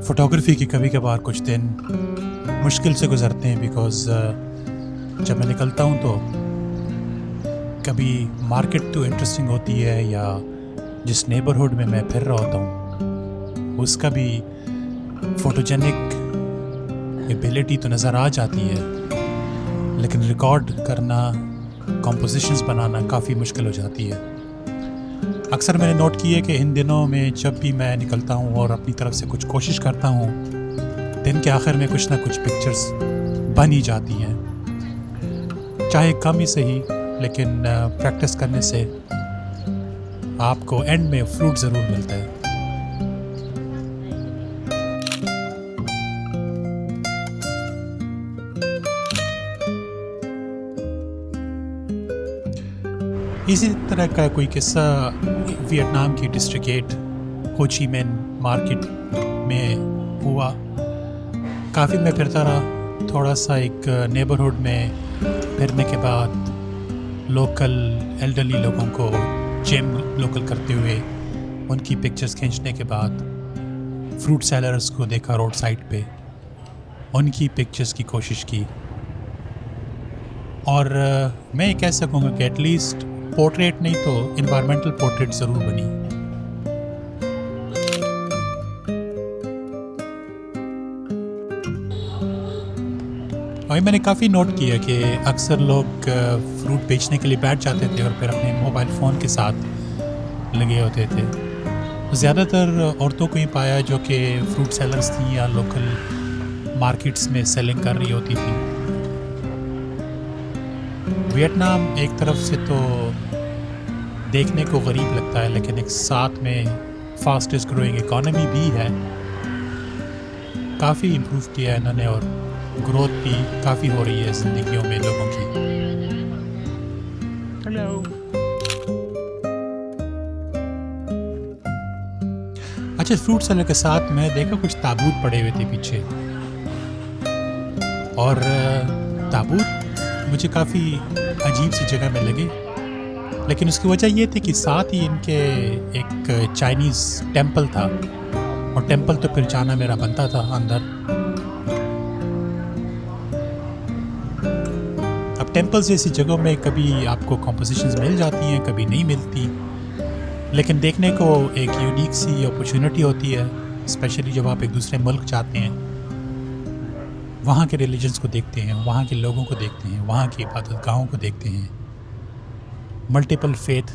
Photography के कभी कभार कुछ दिन मुश्किल से गुज़रते हैं बिकॉज़ जब मैं निकलता हूँ तो कभी मार्केट तो इंटरेस्टिंग होती है या जिस नेबरहुड में मैं फिर रहा होता हूँ उसका भी फ़ोटोजेनिक एबिलिटी तो नज़र आ जाती है, लेकिन रिकॉर्ड करना, कॉम्पोजिशंस बनाना काफ़ी मुश्किल हो जाती है। अक्सर मैंने नोट किया कि इन दिनों में जब भी मैं निकलता हूँ और अपनी तरफ से कुछ कोशिश करता हूँ, दिन के आखिर में कुछ ना कुछ पिक्चर्स बन ही जाती हैं, चाहे कम ही सही, लेकिन प्रैक्टिस करने से आपको एंड में फ्रूट ज़रूर मिलता है। इसी तरह का कोई किस्सा वियतनाम की डिस्ट्रिक्ट 8 हो ची मिन मार्केट में हुआ। काफ़ी मैं फिरता रहा, थोड़ा सा एक नेबरहुड में फिरने के बाद लोकल एल्डरली लोगों को जिम लोकल करते हुए उनकी पिक्चर्स खींचने के बाद फ्रूट सेलर्स को देखा रोड साइड पे, उनकी पिक्चर्स की कोशिश की। और मैं ये कह सकूँगा कि एटलीस्ट पोर्ट्रेट नहीं तो इन्वायरमेंटल पोर्ट्रेट ज़रूर बनी। और मैंने काफ़ी नोट किया कि अक्सर लोग फ्रूट बेचने के लिए बैठ जाते थे और फिर अपने मोबाइल फ़ोन के साथ लगे होते थे। ज़्यादातर औरतों को ही पाया जो कि फ्रूट सेलर्स थी या लोकल मार्केट्स में सेलिंग कर रही होती थी। वियतनाम एक तरफ से तो देखने को गरीब लगता है, लेकिन एक साथ में फास्टेस्ट ग्रोइंग इकोनॉमी भी है। काफ़ी इम्प्रूव किया है इन्होंने और ग्रोथ भी काफ़ी हो रही है ज़िंदगियों में लोगों की। हेलो। अच्छा, फ्रूट सेलर के साथ मैं देखा कुछ ताबूत पड़े हुए थे पीछे, और ताबूत मुझे काफ़ी अजीब सी जगह में लगे, लेकिन उसकी वजह ये थी कि साथ ही इनके एक चाइनीज़ टेंपल था, और टेंपल तो फिर जाना मेरा बनता था अंदर। अब टेंपल्स जैसी जगहों में कभी आपको कॉम्पोजिशंस मिल जाती हैं, कभी नहीं मिलती, लेकिन देखने को एक यूनिक सी अपॉर्चुनिटी होती है, स्पेशली जब आप एक दूसरे मुल्क जाते हैं, वहाँ के रिलीजन्स को देखते हैं, वहाँ के लोगों को देखते हैं, वहाँ की इबादतगाहों को देखते हैं, मल्टीपल फेथ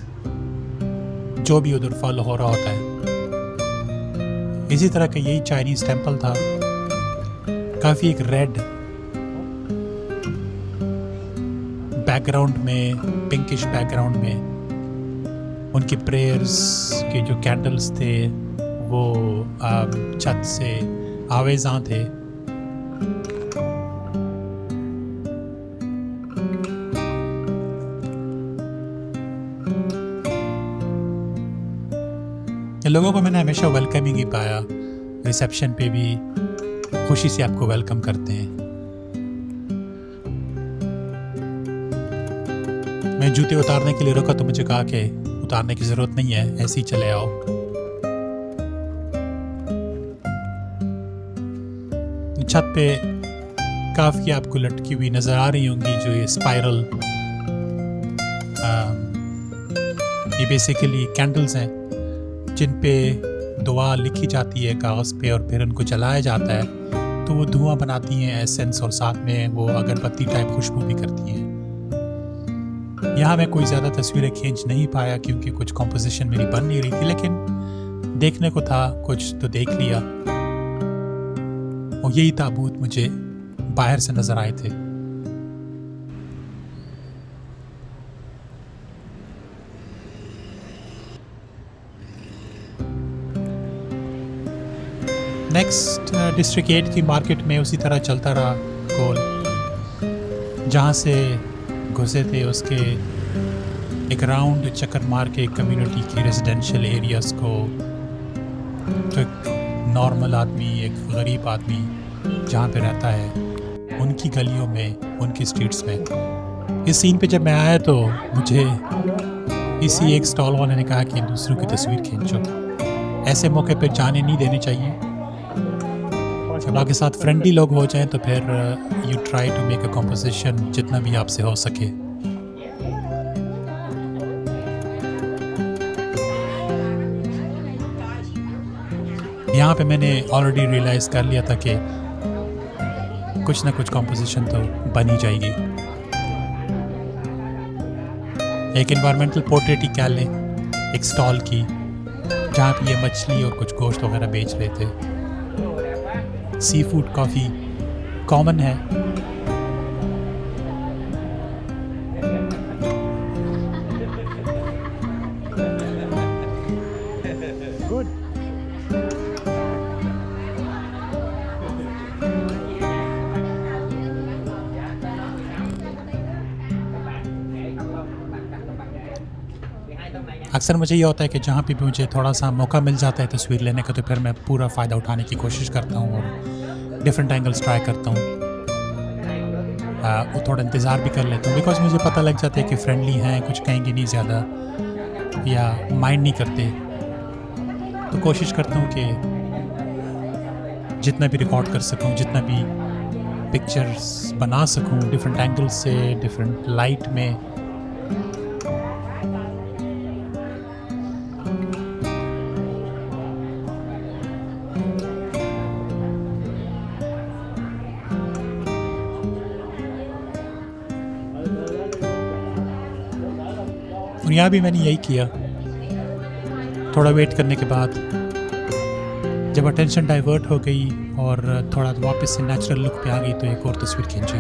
जो भी उधर फॉलो हो रहा होता है। इसी तरह का यही चाइनीज़ टेंपल था, काफ़ी एक रेड बैकग्राउंड में, पिंकिश बैकग्राउंड में उनके प्रेयर्स के जो कैंडल्स थे वो छत से आवेज़ां थे। लोगों को मैंने हमेशा वेलकमिंग ही पाया, रिसेप्शन पे भी खुशी से आपको वेलकम करते हैं। मैं जूते उतारने के लिए रुका तो मुझे कहा कि उतारने की ज़रूरत नहीं है, ऐसे ही चले आओ। छत पे काफ़ी आपको लटकी हुई नज़र आ रही होंगी जो ये स्पाइरल, ये बेसिकली कैंडल्स हैं जिन पे दुआ लिखी जाती है कागज़ पे और फिर उनको जलाया जाता है, तो वो धुआं बनाती हैं, एसेंस, और साथ में वो अगरबत्ती टाइप खुशबू भी करती हैं। यहाँ मैं कोई ज़्यादा तस्वीरें खींच नहीं पाया क्योंकि कुछ कॉम्पोजिशन मेरी बन नहीं रही थी, लेकिन देखने को था, कुछ तो देख लिया। और यही ताबूत मुझे बाहर से नज़र आए थे। नेक्स्ट डिस्ट्रिक्ट 8 की मार्केट में उसी तरह चलता रहा गोल, जहाँ से घुसे थे उसके एक राउंड चक्कर मार के कम्युनिटी की रेजिडेंशियल एरियाज़ को, तो एक नॉर्मल आदमी, एक गरीब आदमी जहाँ पे रहता है, उनकी गलियों में, उनकी स्ट्रीट्स में। इस सीन पे जब मैं आया तो मुझे इसी एक स्टॉल वाले ने कहा कि दूसरों की तस्वीर खींचो, ऐसे मौके पे जाने नहीं देने चाहिए। जब आपके साथ फ्रेंडली लोग हो जाएं तो फिर you try to make a composition जितना भी आपसे हो सके। यहाँ पे मैंने ऑलरेडी रियलाइज़ कर लिया था कि कुछ ना कुछ कॉम्पोजिशन तो बन ही जाएगी। एक इन्वायरमेंटल पोर्ट्रेट ही क्या लें, एक स्टॉल की जहाँ पे ये मछली और कुछ गोश्त वगैरह बेच रहे थे। सी फूड काफ़ी कॉमन है। अक्सर मुझे ये होता है कि जहाँ पे भी मुझे थोड़ा सा मौका मिल जाता है तस्वीर लेने का तो फिर मैं पूरा फ़ायदा उठाने की कोशिश करता हूँ और डिफरेंट एंगल्स ट्राई करता हूँ। थोड़ा इंतज़ार भी कर लेता हूँ बिकॉज मुझे पता लग जाता है कि फ्रेंडली हैं, कुछ कहेंगे नहीं ज़्यादा या माइंड नहीं करते। तो कोशिश करता हूँ कि जितना भी रिकॉर्ड कर सकूँ, जितना भी पिक्चर्स बना सकूँ डिफरेंट एंगल्स से, डिफरेंट लाइट में। और यहाँ भी मैंने यही किया। थोड़ा वेट करने के बाद जब अटेंशन डाइवर्ट हो गई और थोड़ा वापस से नेचुरल लुक पे आ गई तो एक और तस्वीर खींची।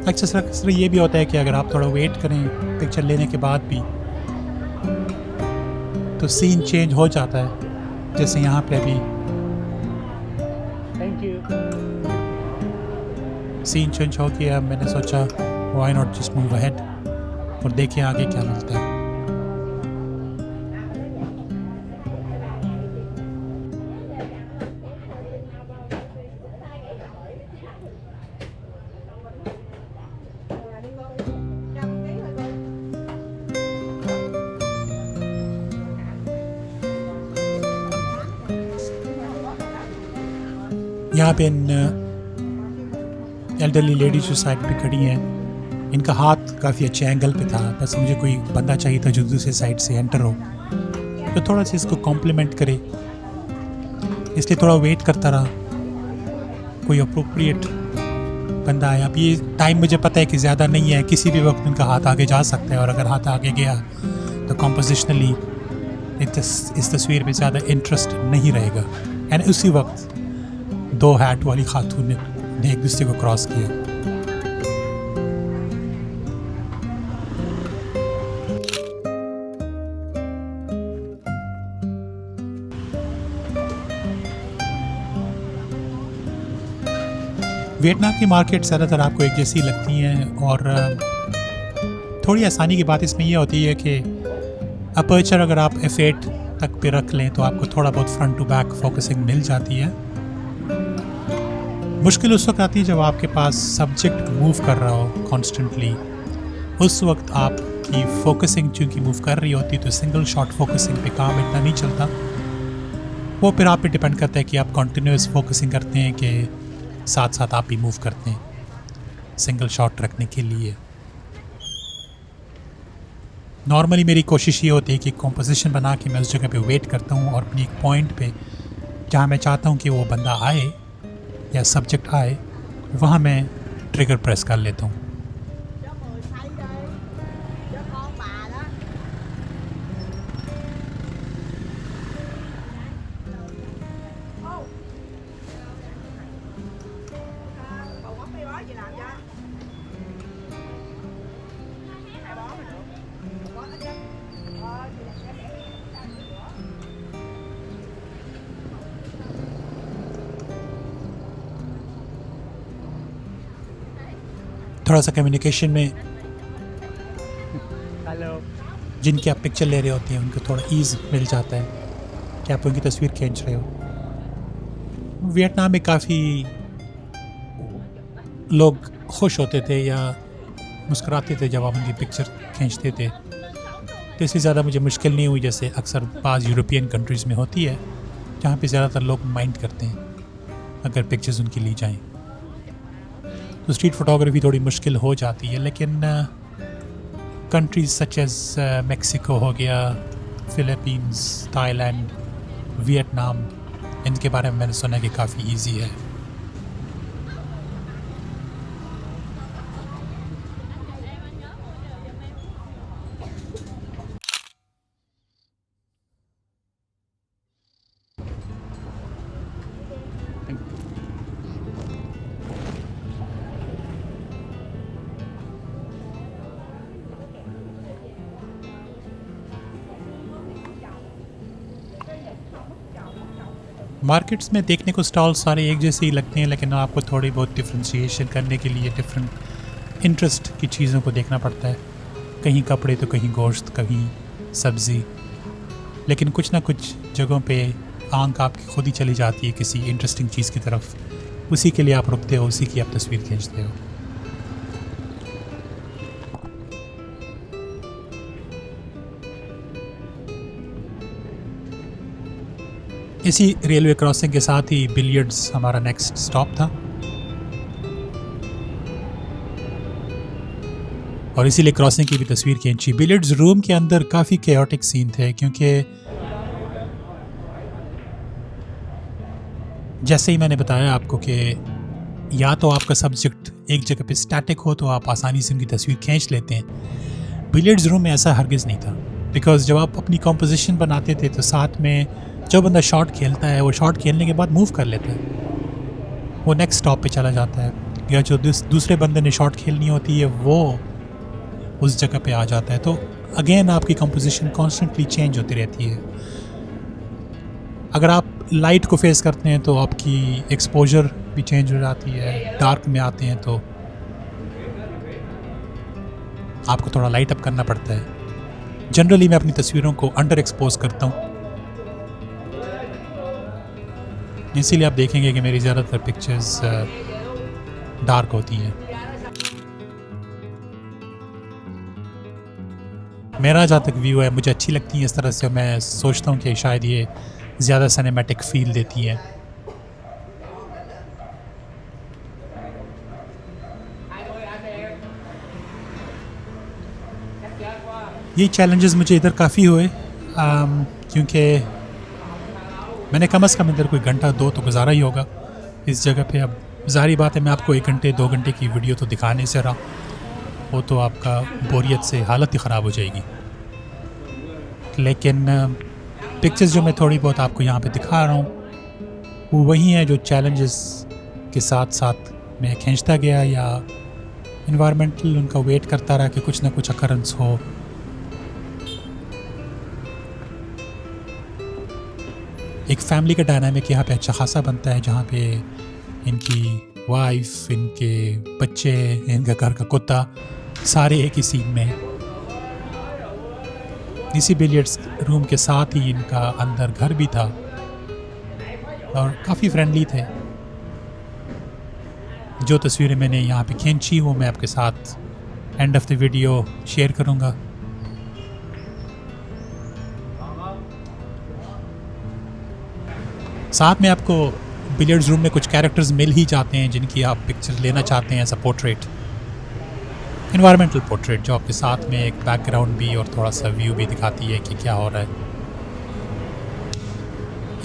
अक्सर ये भी होता है कि अगर आप थोड़ा वेट करें पिक्चर लेने के बाद भी तो सीन चेंज हो जाता है। जैसे यहाँ पे अभी सीन चेंज हो गया, मैंने सोचा why not just move ahead और देखें आगे क्या मिलता है। यहाँ पे इन एल्डरली लेडीज जो साइड पे खड़ी हैं, इनका हाथ काफ़ी अच्छे एंगल पे था। बस मुझे कोई बंदा चाहिए था जो दूसरे साइड से एंटर हो तो थोड़ा सा इसको कॉम्प्लीमेंट करे, इसलिए थोड़ा वेट करता रहा। कोई अप्रोप्रिएट बंदा आया। अब ये टाइम मुझे पता है कि ज़्यादा नहीं है, किसी भी वक्त इनका हाथ आगे जा सकता है और अगर हाथ आगे गया तो कॉम्पोजिशनली इस तस्वीर में ज़्यादा इंटरेस्ट नहीं रहेगा। एंड उसी वक्त दो हैट वाली खातून ने एक दूसरे को क्रॉस किया। वियतनाम की मार्केट ज़्यादातर आपको एक जैसी लगती हैं और थोड़ी आसानी की बात इसमें यह होती है कि अपर्चर अगर आप f8 तक पे रख लें तो आपको थोड़ा बहुत फ्रंट टू बैक फोकसिंग मिल जाती है। मुश्किल उस वक्त आती है जब आपके पास सब्जेक्ट मूव कर रहा हो कॉन्स्टेंटली। उस वक्त आपकी फोकसिंग चूँकि मूव कर रही होती तो सिंगल शॉट फोकसिंग पे काम इतना नहीं चलता। वो फिर आप पे डिपेंड करता है कि आप कंटिन्यूस फोकसिंग करते हैं कि साथ साथ आप भी मूव करते हैं सिंगल शॉट रखने के लिए। नॉर्मली मेरी कोशिश ये होती है कि कॉम्पोजिशन बना के मैं उस जगह पे वेट करता हूँ और अपनी एक पॉइंट पे जहाँ मैं चाहता हूँ कि वो बंदा आए या सब्जेक्ट आए वहाँ मैं ट्रिगर प्रेस कर लेता हूँ। थोड़ा सा कम्युनिकेशन में जिनकी आप पिक्चर ले रहे होते हैं उनको थोड़ा ईज़ मिल जाता है कि आप उनकी तस्वीर खींच रहे हो। वियतनाम में काफ़ी लोग खुश होते थे या मुस्कुराते थे जब आप उनकी पिक्चर खींचते थे। तो इससे ज़्यादा मुझे मुश्किल नहीं हुई जैसे अक्सर बाज़ यूरोपियन कंट्रीज़ में होती है, जहाँ पे ज़्यादातर लोग माइंड करते हैं अगर पिक्चर्स उनकी ली जाएं। तो स्ट्रीट फ़ोटोग्राफी थोड़ी मुश्किल हो जाती है, लेकिन कंट्रीज़ सच एज़ मेक्सिको हो गया, फ़िलीपींस, थाईलैंड, वियतनाम, इनके बारे में मैंने सुना है कि काफ़ी ईजी है। मार्केट्स में देखने को स्टॉल सारे एक जैसे ही लगते हैं, लेकिन आपको थोड़ी बहुत डिफ्रेंशिएशन करने के लिए डिफरेंट इंटरेस्ट की चीज़ों को देखना पड़ता है। कहीं कपड़े तो कहीं गोश्त, कहीं सब्ज़ी, लेकिन कुछ ना कुछ जगहों पे आंख आपकी खुद ही चली जाती है किसी इंटरेस्टिंग चीज़ की तरफ। उसी के लिए आप रुकते हो, उसी की आप तस्वीर खींचते हो। इसी रेलवे क्रॉसिंग के साथ ही बिलियर्ड्स हमारा नेक्स्ट स्टॉप था, और इसीलिए क्रॉसिंग की भी तस्वीर खींची। बिलियर्ड्स रूम के अंदर काफ़ी केओटिक सीन थे, क्योंकि जैसे ही मैंने बताया आपको कि या तो आपका सब्जेक्ट एक जगह पे स्टैटिक हो तो आप आसानी से उनकी तस्वीर खींच लेते हैं। बिलियर्ड्स रूम में ऐसा हरगिज़ नहीं था, बिकॉज जब आप अपनी कॉम्पोजिशन बनाते थे तो साथ में जो बंदा शॉट खेलता है वो शॉट खेलने के बाद मूव कर लेता है, वो नेक्स्ट स्टॉप पे चला जाता है, या जो दूसरे बंदे ने शॉट खेलनी होती है वो उस जगह पे आ जाता है। तो अगेन आपकी कंपोजिशन कॉन्स्टेंटली चेंज होती रहती है। अगर आप लाइट को फेस करते हैं तो आपकी एक्सपोजर भी चेंज हो जाती है। डार्क में आते हैं तो आपको थोड़ा लाइट अप करना पड़ता है। जनरली मैं अपनी तस्वीरों को अंडर एक्सपोज करता हूँ, इसीलिए आप देखेंगे कि मेरी ज़्यादातर पिक्चर्स डार्क होती हैं। मेरा जहाँ तक व्यू है, मुझे अच्छी लगती है इस तरह से। मैं सोचता हूँ कि शायद ये ज़्यादा सिनेमैटिक फील देती है। ये चैलेंजेस मुझे इधर काफ़ी हुए, क्योंकि मैंने कम से कम इधर कोई घंटा 2 तो गुजारा ही होगा इस जगह पे। अब ज़ाहिर बात है मैं आपको 1 घंटे 2 घंटे की वीडियो तो दिखाने से रहा, वो तो आपका बोरियत से हालत ही ख़राब हो जाएगी। लेकिन पिक्चर्स जो मैं थोड़ी बहुत आपको यहाँ पे दिखा रहा हूँ वो वही हैं जो चैलेंजेस के साथ साथ मैं खींचता गया, या इन्वायरमेंटल उनका वेट करता रहा कि कुछ ना कुछ अकरेंस हो। एक फैमिली का डायनामिक यहाँ पे अच्छा खासा बनता है, जहाँ पे इनकी वाइफ, इनके बच्चे, इनका घर का कुत्ता सारे एक ही सीन में। इसी बिलियर्ड्स रूम के साथ ही इनका अंदर घर भी था और काफ़ी फ्रेंडली थे। जो तस्वीरें मैंने यहाँ पे खींची वो मैं आपके साथ end of the video share करूँगा। साथ में आपको बिलियर्ड्स रूम में कुछ कैरेक्टर्स मिल ही जाते हैं जिनकी आप पिक्चर लेना चाहते हैं as a portrait, environmental portrait, जो आपके साथ में एक बैकग्राउंड भी और थोड़ा सा व्यू भी दिखाती है कि क्या हो रहा है।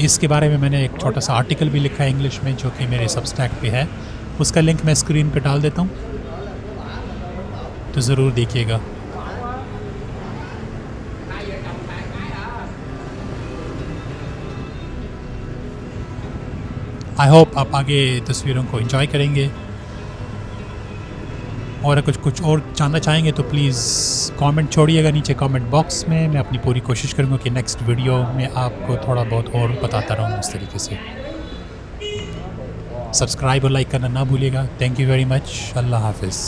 इसके बारे में मैंने एक छोटा सा आर्टिकल भी लिखा है इंग्लिश में, जो कि मेरे सबस्टैक पे है। उसका लिंक मैं स्क्रीन पे डाल देता हूँ, तो ज़रूर देखिएगा। आई होप आप आगे तस्वीरों को एंजॉय करेंगे, और अगर कुछ और जानना चाहेंगे तो प्लीज़ कमेंट छोड़िएगा नीचे कमेंट बॉक्स में। मैं अपनी पूरी कोशिश करूँगा कि नेक्स्ट वीडियो में आपको थोड़ा बहुत और बताता रहूँ इस तरीके से। सब्सक्राइब और लाइक करना ना भूलिएगा। Thank you very much. अल्लाह हाफिज़।